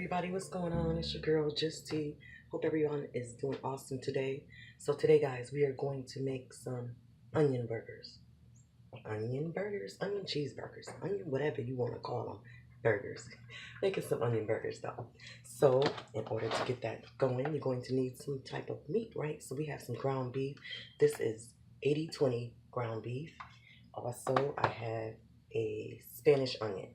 everybody, what's going on? It's your girl JustT. Hope everyone is doing awesome today. So today guys, we are going to make some onion burgers. Onion burgers, onion cheeseburgers, onion whatever you want to call them, burgers. Making some onion burgers though. So in order to get that going, you're going to need some type of meat, right? So we have some ground beef. This is 80/20 ground beef. Also, I have a Spanish onion.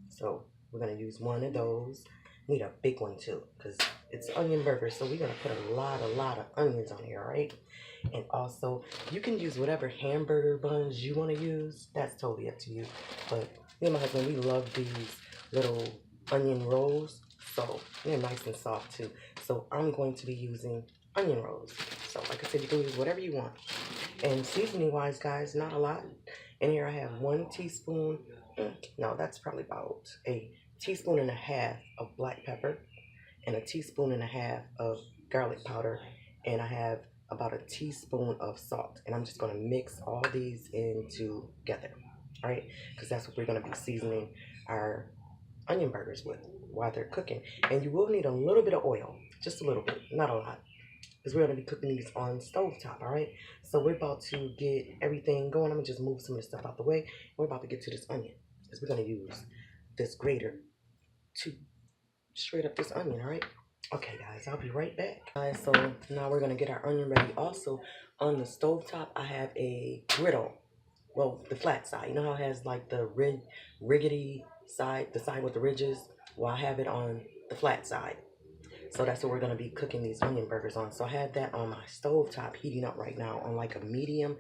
So we're gonna use one of those. Need a big one too, because it's onion burger. So we're gonna put a lot of onions on here, right? And also, you can use whatever hamburger buns you want to use. That's totally up to you. But me and my husband, we love these little onion rolls. So they're nice and soft too. So I'm going to be using onion rolls. So like I said, you can use whatever you want. And seasoning wise, guys, not a lot. In here I have 1 teaspoon. No, that's probably about a teaspoon and a half of black pepper and a teaspoon and a half of garlic powder, and I have about a teaspoon of salt. And I'm just going to mix all these in together, all right? Because that's what we're going to be seasoning our onion burgers with while they're cooking. And you will need a little bit of oil, just a little bit, not a lot, because we're going to be cooking these on stovetop, all right? So we're about to get everything going. I'm going to just move some of the stuff out the way. We're about to get to this onion, because we're going to use this grater to straight up this onion, all right? Okay, guys, I'll be right back. Guys, so now we're going to get our onion ready. Also, on the stovetop, I have a griddle. Well, the flat side. You know how it has like the riggedy side, the side with the ridges? Well, I have it on the flat side. So that's what we're going to be cooking these onion burgers on. So I have that on my stovetop heating up right now on like a medium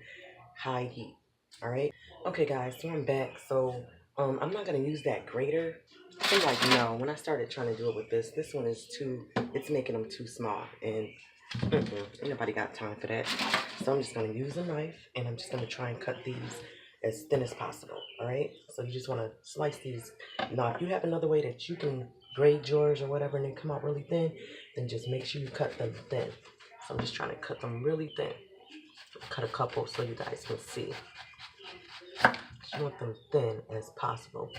high heat. All right. Okay, guys, so I'm back. So I'm not going to use that grater. I'm like, no, when I started trying to do it with this one is too, it's making them too small. And ain't nobody got time for that. So I'm just going to use a knife and I'm just going to try and cut these as thin as possible. All right. So you just want to slice these. Now, if you have another way that you can grade yours or whatever and they come out really thin, then just make sure you cut them thin. So I'm just trying to cut them really thin. Cut a couple so you guys can see. You want them thin as possible.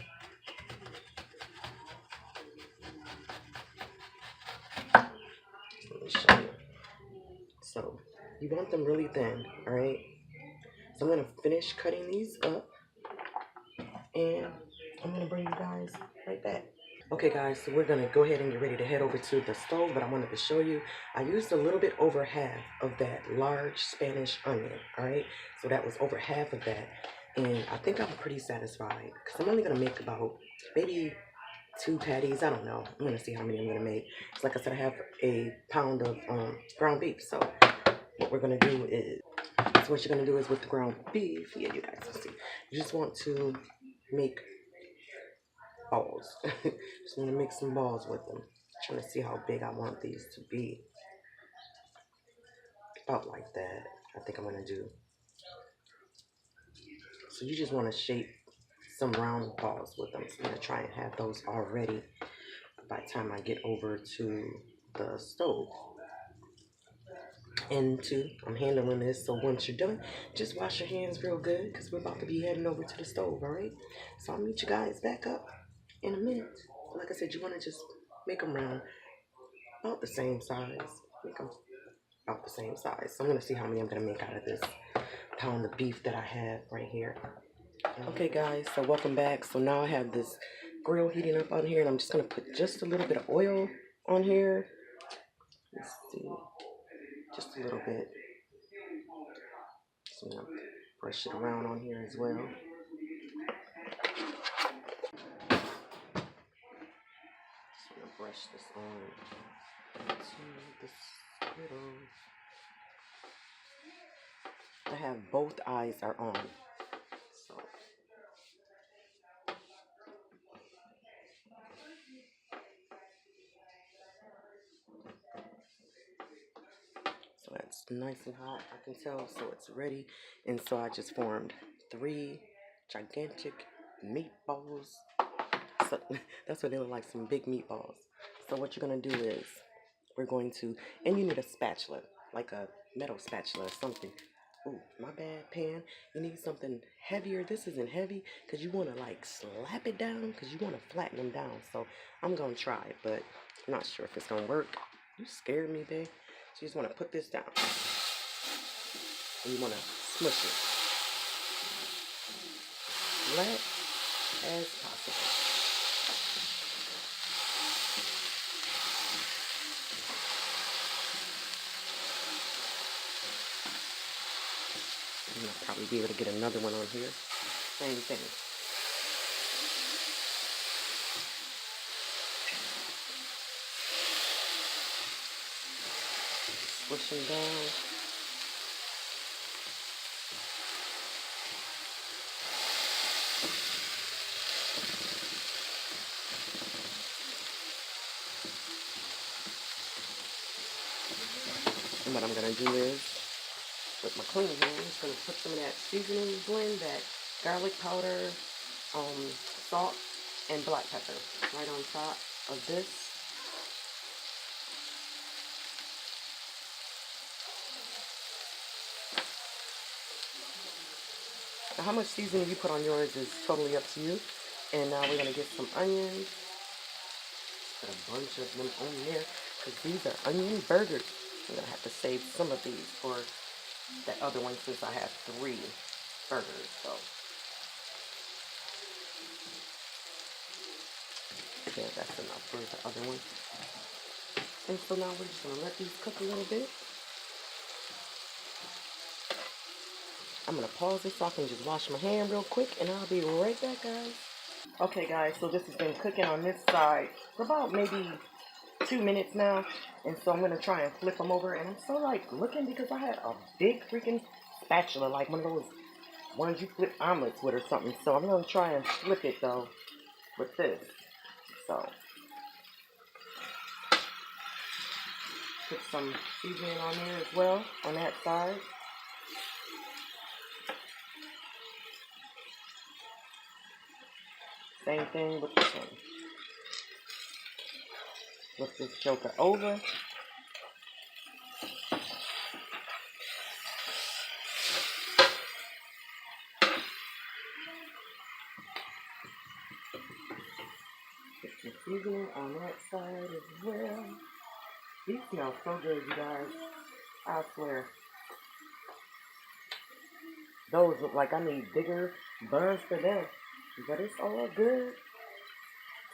Let me show you. So you want them really thin, all right? So I'm gonna finish cutting these up and I'm gonna bring you guys right back. Okay guys, so we're gonna go ahead and get ready to head over to the stove, but I wanted to show you, I used a little bit over half of that large Spanish onion, all right? So that was over half of that, and I think I'm pretty satisfied because I'm only gonna make about maybe 2 patties. I don't know. I'm gonna see how many I'm gonna make. So like I said, I have a pound of ground beef. So what we're gonna do is, so what you're gonna do is with the ground beef, yeah, you guys can see. You just want to make balls. Just want to make some balls with them. Trying to see how big I want these to be. About like that. I think I'm gonna do. So you just want to shape some round balls with them. So I'm gonna try and have those all ready by the time I get over to the stove. And I'm handling this, so once you're done, just wash your hands real good because we're about to be heading over to the stove, all right? So I'll meet you guys back up in a minute. Like I said, you want to just make them round, about the same size. Make them about the same size. So I'm going to see how many I'm going to make out of this pound of beef that I have right here. Okay, guys, so welcome back. So now I have this grill heating up on here, and I'm just going to put just a little bit of oil on here. Let's see. Just a little bit. So I'm going to brush it around on here as well. Just going to brush this on to the griddle. I have both eyes are on. So that's nice and hot, I can tell, so it's ready. And so I just formed 3 gigantic meatballs. So that's what they look like, some big meatballs. So what you're gonna do is, we're going to, and you need a spatula, like a metal spatula or something. Ooh, my bad, pan. You need something heavier. This isn't heavy because you want to like slap it down because you want to flatten them down. So I'm going to try it, but I'm not sure if it's going to work. You scared me, babe. So you just want to put this down. And you want to smush it flat as possible. And I'll probably be able to get another one on here. Same thing. Push them down. And what I'm going to do is, with my clean hands, I'm going to put some of that seasoning blend, that garlic powder, salt, and black pepper right on top of this. Now, how much seasoning you put on yours is totally up to you. And now we're going to get some onions. Put a bunch of them on there because these are onion burgers. I'm going to have to save some of these for that other one since I have 3 burgers. So, yeah, that's enough for the other one. And so now we're just going to let these cook a little bit. I'm going to pause this so I can just wash my hand real quick, and I'll be right back, guys. Okay, guys, so this has been cooking on this side for about maybe 2 minutes now, and so I'm going to try and flip them over, and I'm still, like, looking because I had a big freaking spatula, like one of those ones you flip omelets with or something, so I'm going to try and flip it, though, with this. So, put some seasoning on there as well, on that side. Same thing with this one. Flip this joker over. Put some seasoning on that side as well. These smell so good, you guys. I swear. Those look like I need bigger buns for them. But it's all good.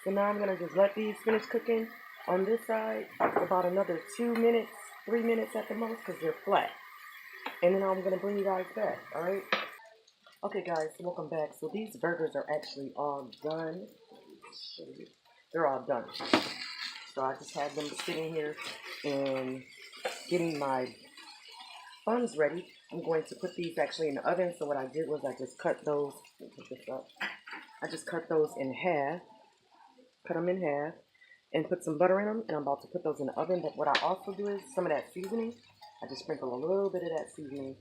So now I'm going to just let these finish cooking on this side for about another 2 minutes, 3 minutes at the most, because they're flat. And then I'm going to bring you guys back, alright? Okay, guys, welcome back. So these burgers are actually all done. They're all done. So I just had them sitting here and getting my buns ready. I'm going to put these actually in the oven. So what I did was I just cut those. Let me put this up. I just cut those in half. Cut them in half and put some butter in them, and I'm about to put those in the oven. But what I also do is some of that seasoning, I just sprinkle a little bit of that seasoning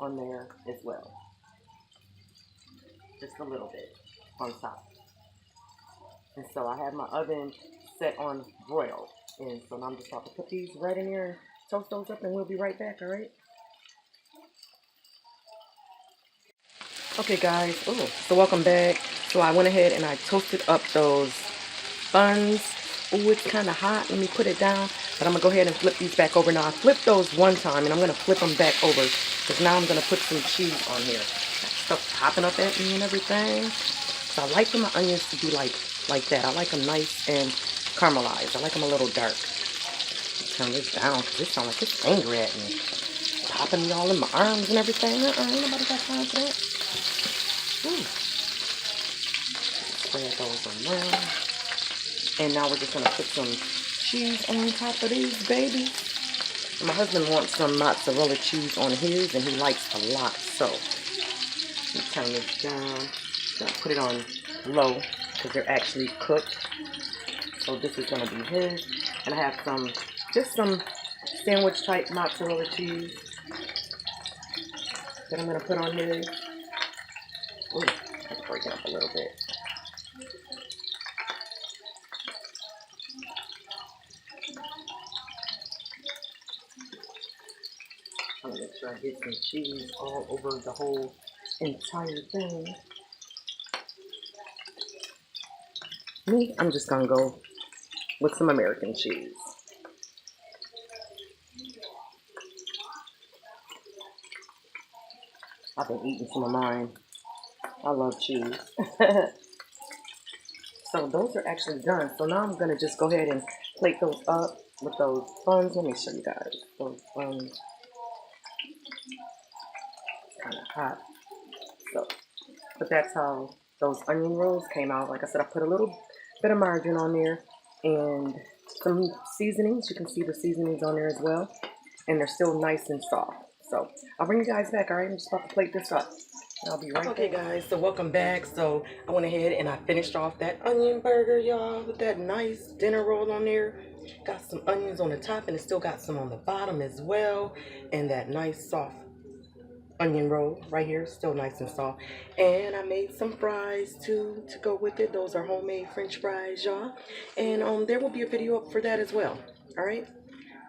on there as well, just a little bit on top. And so I have my oven set on broil, and so now I'm just about to put these right in here and toast those up, and we'll be right back. All right. Okay, guys. Oh, so welcome back. So I went ahead and I toasted up those buns. Oh, it's kind of hot. Let me put it down. But I'm going to go ahead and flip these back over. Now, I flipped those one time, and I'm going to flip them back over. Because now I'm going to put some cheese on here. That stuff popping up at me and everything. So I like for my onions to be like that. I like them nice and caramelized. I like them a little dark. Turn this down because it sounds like it's angry at me. Popping me all in my arms and everything. Ain't nobody got time for that. Ooh. Spread those around. And now we're just going to put some cheese on top of these babies. And my husband wants some mozzarella cheese on his, and he likes a lot. So, let me turn this down. Gonna put it on low because they're actually cooked. So this is going to be his. And I have just some sandwich type mozzarella cheese that I'm going to put on his. Ooh, let's break it up a little bit. I'm going to make sure I get some cheese all over the whole entire thing. Me, I'm just gonna go with some American cheese. I've been eating some of mine. I love cheese. So those are actually done. So now I'm gonna just go ahead and plate those up with those buns. Let me show you guys. Those buns kind of hot. So, but that's how those onion rolls came out. Like I said, I put a little bit of margarine on there and some seasonings. You can see the seasonings on there as well. And they're still nice and soft. So I'll bring you guys back. All right, I'm just about to plate this up. I'll be right back. Okay, guys, so welcome back. So I went ahead and I finished off that onion burger, y'all, with that nice dinner roll on there. Got some onions on the top, and it still got some on the bottom as well. And that nice soft onion roll right here, still nice and soft. And I made some fries too to go with it. Those are homemade French fries, y'all. And there will be a video up for that as well. All right.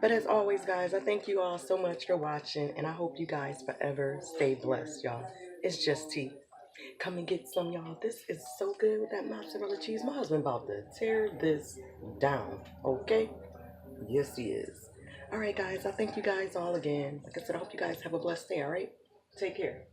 But as always, guys, I thank you all so much for watching, and I hope you guys forever stay blessed, y'all. It's just tea. Come and get some, y'all. This is so good with that mozzarella cheese. My husband about to tear this down, okay? Yes, he is. All right, guys, I thank you guys all again. Like I said, I hope you guys have a blessed day, all right? Take care.